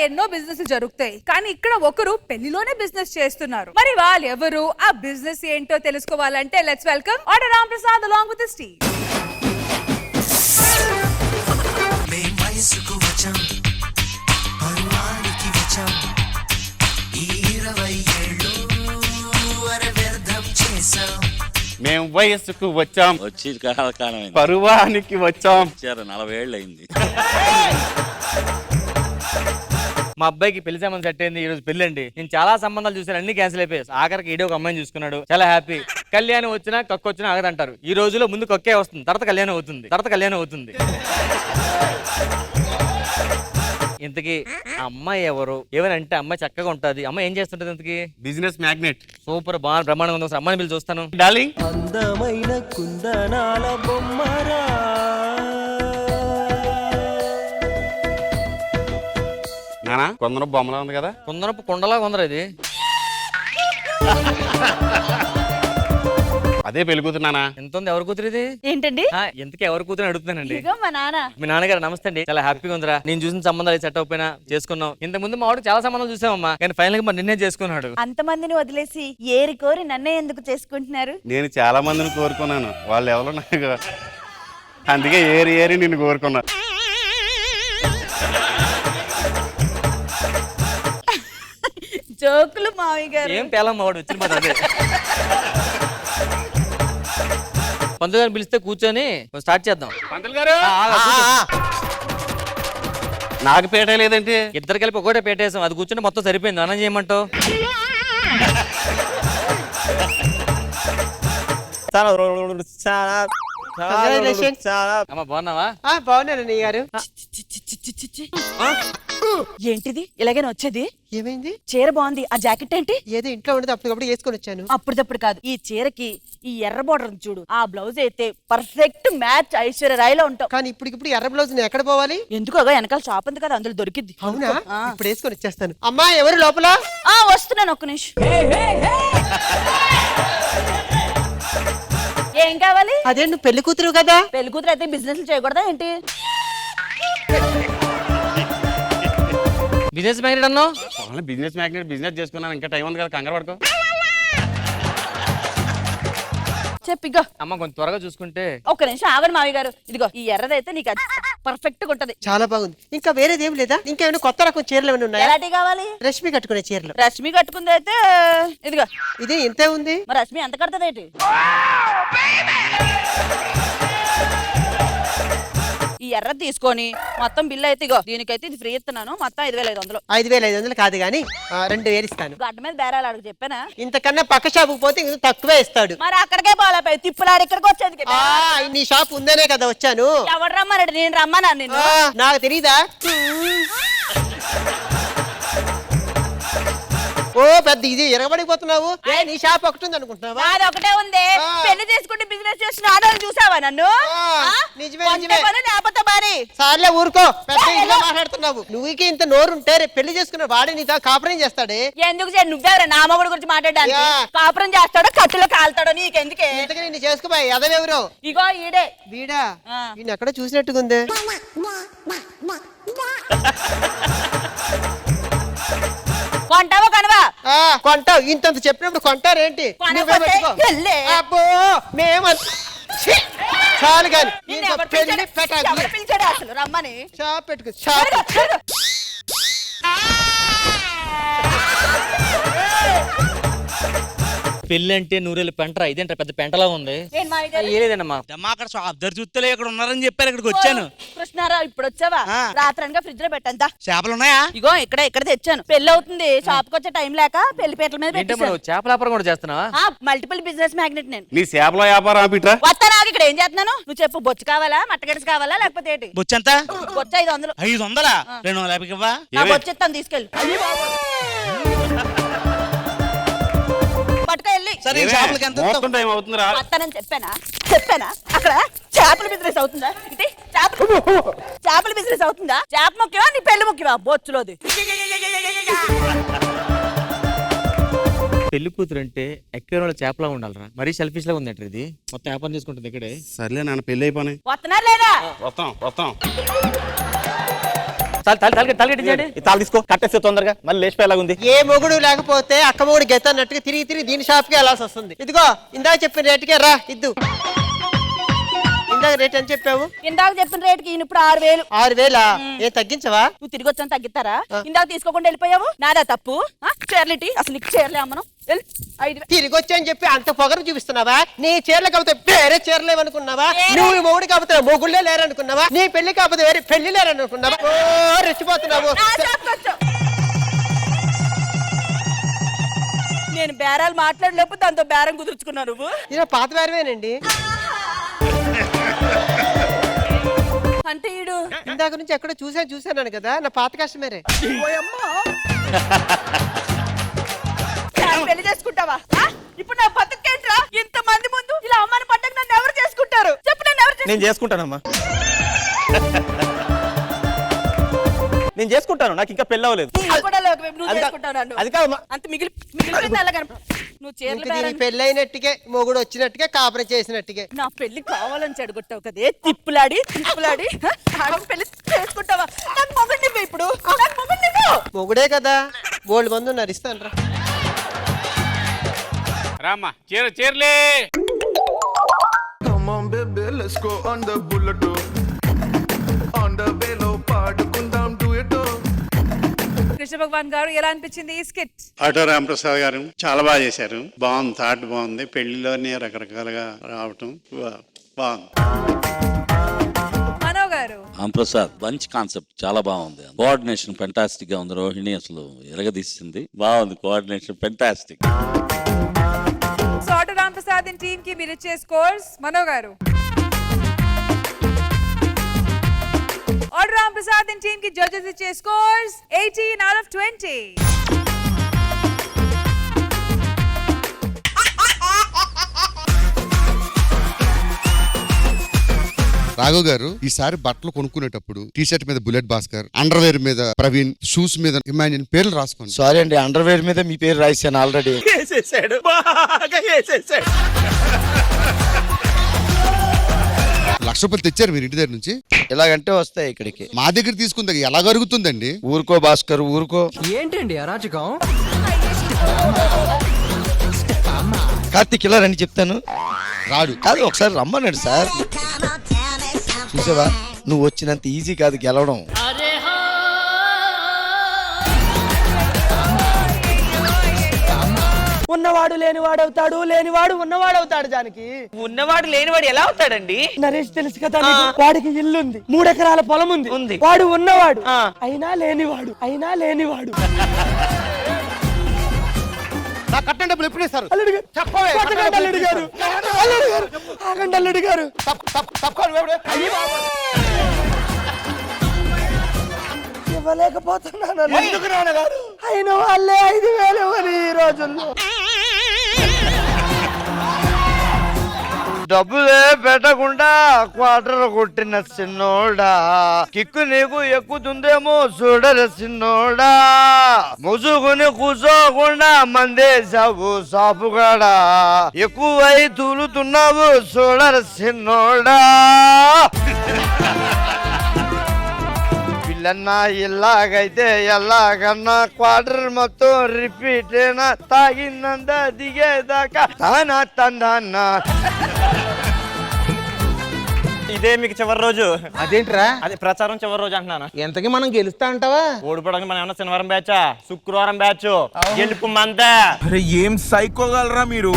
ఎన్నో బిజినెస్ జరుగుతాయి, కానీ ఇక్కడ ఒకరు పెళ్లిలోనే బిజినెస్ చేస్తున్నారు. మరి వాళ్ళు ఎవరు, ఆ బిజినెస్ ఏంటో తెలుసుకోవాలంటే let's welcome order Ram Prasad along with his team. మేము వయస్సుకు వచ్చాం, వచ్చి కాలం పరువానికి వచ్చాం. 40 ఏళ్ళు అయింది. మా అబ్బాయికి పెళ్లి సంబంధం సెట్ అయింది. ఈ రోజు పెళ్లి అండి. నేను చాలా సంబంధాలు చూసాను, అన్ని క్యాన్సిల్ అయిపోయాయి. ఆఖరికి ఈడో ఒక అమ్మాయిని చూసుకున్నాడు, చాలా హ్యాపీ. కళ్యాణం వచ్చినా కక్కు వచ్చినా ఆగదంటారు. ఈ రోజులో ముందు కక్కే వస్తుంది, తర్వాత కళ్యాణం అవుతుంది. ఇంతకీ అమ్మాయి ఎవరు? ఏమనంటే అమ్మాయి చక్కగా ఉంటది. అమ్మాయి ఏం చేస్తుంటది? ఇంతకీ బిజినెస్ మ్యాగ్నెట్. సూపర్, బాగా బ్రహ్మాండంగా ఉంది. అమ్మాయిని పిలిచి చూస్తాను. డార్లింగ్, అందమైన కుందనాల బొమ్మరా, నానా కొందరు బొమ్మలా ఉంది కదా. కొందరపు కొండలా కొందరు. ఇది అదే పెళ్లి కూతురు నానా. ఎంత ఉంది? ఎవరి కూతురు ఇది? ఏంటండి? ఎంతకీ ఎవరి కూతురు అడుగుతున్నానండి. మా నాన్న. మీ నాన్నగారు నమస్తే అండి. చాలా హ్యాపీగా ఉందిరా. నేను చూసిన సంబంధాలు సెట్ అయిపోయినా చేసుకున్నాం. ఇంత ముందు మా వాడు చాలా సంబంధాలు చూసామమ్మా, కానీ ఫైనల్ గా మరి నిన్నే చేసుకున్నాడు. అంతమందిని వదిలేసి ఏరి కోరి నన్నే ఎందుకు చేసుకుంటున్నారు? నేను చాలా మందిని కోరుకున్నాను, వాళ్ళు ఎవరో నాకు అందుకే ఏరి నిన్ను కోరుకున్నా. జోకులు మావి గారు. ఏం పేలమ్మ వాడు వచ్చిన మాట అదే. పంతులు గారిని పిలిస్తే కూర్చొని స్టార్ట్ చేద్దాం. పంతులు గారు, నాకు పేట లేదంటే ఇద్దరు కలిపి ఒకటే పెట్టేసాం. అది కూర్చొని మొత్తం సరిపోయింది. అన్నం చేయమంటావు? అమ్మ బాగున్నావా? బాగున్నానండి గారు. ఏంటిది ఇలాగైనా వచ్చేది? ఏమైంది? చీర బాగుంది, ఆ జాకెట్ ఏంటి? ఏదో ఇంట్లో ఉండదు, అప్పటికప్పుడు వేసుకొని వచ్చాను. అప్పుడప్పుడు కాదు, ఈ చీరకి ఈ ఎర్ర బోర్డర్ చూడు, ఆ బ్లౌజ్ అయితే పర్ఫెక్ట్ మ్యాచ్. ఐశ్వర్య రాయ్లో ఉంటావు. కానీ ఇప్పుడు ఎర్ర బ్లౌజ్ ఎక్కడ పోవాలి? ఎందుకు వెనకాల షాప్ ఉంది కదా, అందులో దొరికింది. అవునా? ఇప్పుడు వేసుకొని వచ్చేస్తాను. అమ్మా, ఎవరు లోపల? వస్తున్నాను, ఒక్క నిమిషం. ఏం కావాలి? అదే నువ్వు పెళ్లి కూతురు కదా. పెళ్లి కూతురు అయితే బిజినెస్ చేయకూడదా ఏంటి? బిజినెస్ మ్యాగ్నెట్ అన్నావు. బిజినెస్ మ్యాగ్నెట్, బిజినెస్ చేసుకున్నాను, ఇంకా టైం ఉంది కదా, కంగారు పడుకో. చెప్పిగో. అమ్మ కొంచెం త్వరగా చూసుకుంటే. ఒక్క నిమిషం ఆగండి మావి గారు. ఇదిగో ఈ ఎర్రదైతే నీకు పర్ఫెక్ట్ గా ఉంటది. చాలా బాగుంది. ఇంకా వేరేదేం లేదా? ఇంకేమైనా కొత్త రకం చీరలు ఏమైనా ఉన్నాయా? ఎలాంటి కావాలి? రష్మి కట్టుకునే చీరలు. రష్మి కట్టుకుంది అయితే ఇదిగో. ఇది ఇంతే ఉంది. మరి రష్మి ఎంత కడుతుంది ఏంటి? ఈ ఎర్ర తీసుకొని మొత్తం బిల్లు అయితే ఇగో, దీనికైతే ఇది ఫ్రీ ఇస్తున్నాను, మొత్తం 5500. 5500 కాదు గానీ 2000 ఇస్తాను. గడ్డ మీద బేరాలు అడుగు చెప్పానా? ఇంతకన్నా పక్క షాపుకి పోతే ఇంకా తక్కువే ఇస్తాడు. మరి అక్కడికే పోలేపోయి తిప్పులాడు ఇక్కడికి వచ్చేది. నీ షాప్ ఉందనే కదా వచ్చాను. ఎవడు రమ్మన్నాడు? నేను రమ్మన్నా నిన్ను? నాకు తెలీదా? ఓ పెద్ద ఇది ఎరగబడిపోతున్నావు. నీ షాప్ ఒకటి ఉంది అనుకుంటున్నావా? అది ఒకటే ఉంది. పెళ్లి చేసుకుంటే బిజినెస్ చేసిన ఆడవాళ్ళు చూసావా నన్ను? లేకపోతే మరి సార్లే ఊరుకో, పెద్ద ఇంట్లో మాట్లాడుతున్నావు. నువ్వుకి ఇంత నోరుంటే రేపు పెళ్లి చేసుకున్న వాడే నీతో కాపురం చేస్తాడే. ఎందుకు నువ్వెవరా నా మొగుడు గురించి మాట్లాడడానికి? కాపురం చేస్తాడో కట్టులో కాలుతాడో నీకెందుకే? ఇంతకీ నిన్ను చేసుకోబాయి ఎదవెవరు? ఇగో ఈడే. వీడా? ఈయన ఎక్కడ చూసినట్టుగా ఉంది. కొంటావా కనవా? కొంటావు. ఇంత చెప్పినప్పుడు కొంటారేంటి? అబ్బో మేము చాలు కానీ అసలు రమ్మని షాప్ పెట్టుకో. షాప్ పెళ్లి అంటే నూరేళ్ళు పెంటరా, ఇదేంట పెద్ద పెంటలా ఉంది. ఏలేదమ్మా, అక్కడ అద్దరు చూస్తలే ఇక్కడ ఉన్నారని చెప్పారు, ఇక్కడికి వచ్చాను. కృష్ణారావు ఇప్పుడు వచ్చావా? రాత్రనగా ఫ్రిడ్జ్ లో పెట్టంతా. చేపలు ఉన్నాయా? ఇగో ఇక్కడ తెచ్చాను. పెళ్లి అవుతుంది, షాప్ కి వచ్చే టైం లేక పెళ్లి పీటల మీద పెట్టాను. చేపల వ్యాపారం కూడా చేస్తున్నావా? మల్టిపుల్ బిజినెస్ మ్యాగ్నెట్ నేను. నీ చేపల వ్యాపారం ఆపిట్రా. వస్తా నాకు ఇక్కడ ఏం చేస్తున్నాను? నువ్వు చెప్పు, బొచ్చు కావాలా, మట్టగడిసి కావాలా, లేకపోతే ఏంటి? బొచ్చు ఎంత? బొచ్చు 500. 500? 250 ఇవ్వా? బొచ్చు ఇస్తాను, తీసుకెళ్ళి పట్టుకో వెళ్ళి. సరే చేపలకి ఎంత? మొత్తం టైం అవుతుందిరా. వస్తానని చెప్పానా? అక్కడ చేపల బిజినెస్ అవుతుందా? ఇది చేపల బిజినెస్ అవుతుందా? చేప ముఖ్యమా నీ పెళ్లి ముఖ్యమా? బొచ్చులోది. పెళ్లి కూతురు అంటే ఎక్కడ చేపలా ఉండాలరా, మరీ సెల్ఫిష్ లా ఉందంట. ఇది మొత్తం వ్యాపారం చేసుకుంటుంది ఇక్కడే. సర్లే నాన్న, పెళ్లి అయిపోయి వస్తున్నారు లేదా? వస్తాం. తలగట్టించండి. తాళ తీసుకో కట్టేస్తే తొందరగా మళ్ళీ లేచిపోయేలాగా ఉంది. ఏ మొగుడు లేకపోతే అక్క మొగుడు గెత్త అన్నట్టుగా తిరిగి దీని షాప్ కి వెళ్ళాల్సి వస్తుంది. ఇదిగో ఇందాక చెప్పిన రేటుకే రా ఇద్దు. ఇందాక రేట్ అని చెప్పావు. ఇందాక చెప్పిన రేటుకి ఈయన ఇప్పుడు 6,000. 6,000 ఏం తగ్గించవా? నువ్వు తిరిగి వచ్చాను తగ్గిస్తారా? ఇందాక తీసుకోకుండా వెళ్ళిపోయావు, నాదా తప్పు. చీరలిటి అసలు నీకు చీరలే అమ్మను. 5,000 తిరిగి వచ్చా అని చెప్పి అంత పొగరు చూపిస్తున్నావా? నీ చీరలు కాకపోతే వేరే చీరలు లేవనుకున్నావా? నువ్వు మొగుడు కాకపోతే మొగుళ్ళే లేరనుకున్నావా? నీ పెళ్లి కాకపోతే వేరే పెళ్లి లేరనుకున్నావా? ఓ రెచ్చిపోతున్నావు. నా షాప్కి వచ్చావు. నేను బేరాలు మాట్లాడలేకపోతే దాంతో బేరం కుదుర్చుకున్నావు నువ్వు. ఇలా పాత బేరమేనండి. అంటే ఈడు ఇందాక నుంచి ఎక్కడో చూసాను కదా, నా పాత కస్టమరే. పెళ్లి చేసుకుంటావా? ఇప్పుడు నా బతుకేంట్రా? ఇంత మంది ముందు ఇలా అమ్మాని పడ్డాక నన్ను ఎవరు చేసుకుంటారు చెప్పు? నన్ను ఎవరు నేను చేసుకుంటానమ్మా, నేను చేసుకుంటాను. నాకు ఇంకా పెళ్ళి అవ్వలేదు. అది కాదమ్మా. అంత మిగిలిపోయింది అలాగ. నువ్వు చీరలు బేరం పెళ్లి అయినట్టుగా మొగుడు వచ్చినట్టుగా కాపురం చేసినట్టుగా. నా పెళ్లి కావాలని చెడగొట్టావు కదే తిప్పులాడి పెళ్లి చేసుకుంటావా? నాకు మొగుడిని ఇప్పుడు, నాకు మొగుడిని మొగుడే కదా, బోల్డ్ మంది ఉన్నారు, ఇస్తాను రా. రామ్మా చీరలే. Come on baby, let's go on the bullet. On the bellow పాడుకుందాం duet. కృష్ణ భగవాన్ గారు ఎలా అనిపించింది ఈ స్కిట్? ఆటో రామప్రసాద్ గారు చాలా బాగా చేశారు. బాగుంది, థాట్ బాగుంది. పెళ్లిలోనే రకరకాలుగా రావటం బాగుంది. మనో గారు రామప్రసాద్ మంచి కాన్సెప్ట్, చాలా బాగుంది. కోఆర్డినేషన్ ఫెంటాస్టిక్ గా ఉంది. రోహిణి అసలు ఎరగదీసింది, బాగుంది coordination, fantastic. So auto Ramprasad team కి మీరు ఇచ్చే స్కోర్స్? మనో గారు. ఆటో రామప్రసాద్ టీమ్ కి జడ్జెస్ ఇచ్చే స్కోర్స్ 18 out of 20. రాఘవ్ గారు, ఈసారి బట్టలు కొనుక్కునేటప్పుడు టీ షర్ట్ మీద బుల్లెట్ భాస్కర్, అండర్ వేర్ మీద ప్రవీణ్, షూస్ మీద ఇమాజిన్ పేర్లు రాసుకోండి. సారీ అండి, అండర్ వేర్ మీద మీ పేరు రాశాను ఆల్రెడీ. వేసేసాడు, బాగా వేసేసాడు. ₹1,00,000 తెచ్చారు మీరు ఇంటి దగ్గర నుంచి? ఎలాగంటే వస్తాయి ఇక్కడికి. మా దగ్గర తీసుకుంది ఎలా జరుగుతుందండి? ఊరుకో భాస్కర్ ఊరుకో. ఏంటండి అరాచకం? కార్తీక్ ఇలా రండి చెప్తాను. రాడు కాదు, ఒకసారి రమ్మన్నాడు సార్. చూసావా, నువ్వు వచ్చినంత ఈజీ కాదు గెలవడం. ఉన్నవాడు లేనివాడు అవుతాడు, లేనివాడు ఉన్నవాడు అవుతాడు. జానకి ఉన్నవాడు లేనివాడు ఎలా అవుతాడండి? నరేష్ తెలుసు కదా నీకు, వాడికి ఇల్లు ఉంది, 3 ఎకరాల పొలం ఉంది. వాడు ఉన్నవాడు అయినా లేనివాడు, అయినా లేనివాడు. నా కట్టండి డబ్బులు ఎప్పుడు ఇస్తారు? అల్లుడు గారు చెప్పవే. కొట్టకండి అల్లుడు గారు, అల్లుడు గారు ఆగండి అల్లుడు గారు. ఇవ్వలేకపోతున్నాను అయిన వాళ్ళే 5,000 ఇవ్వని ఈ రోజుల్లో. డబ్బులే పెట్టకుండా క్వార్టర్ కొట్టిన సిన్నోడా, కిక్కు నీకు ఎక్కుతుందేమో చూడర సిన్నోడా. ముసుగుని కూర్చోకుండా మందేశావు సాపుగాడా, ఎక్కువై తూలుతున్నావు చూడర సిన్నోడా. పిల్లన్నా ఇలాగైతే ఎలాగన్నా క్వార్టర్ మొత్తం రిపీట్ అయినా తాగినంద దిగేదాకా తానా తందాన్నా. ఇదే మీకు చివరి రోజు. అదేంట్రా? అదే ప్రచారం చివరి రోజు అంటున్నాను. ఎంతకి మనం గెలుస్తా అంటావా? ఓడిపోవడానికి మనం ఏమన్నా శనివారం బ్యాచా, శుక్రవారం బ్యాచ్, గెలుపు మందే. అరే ఏం సైకోగలరా మీరు?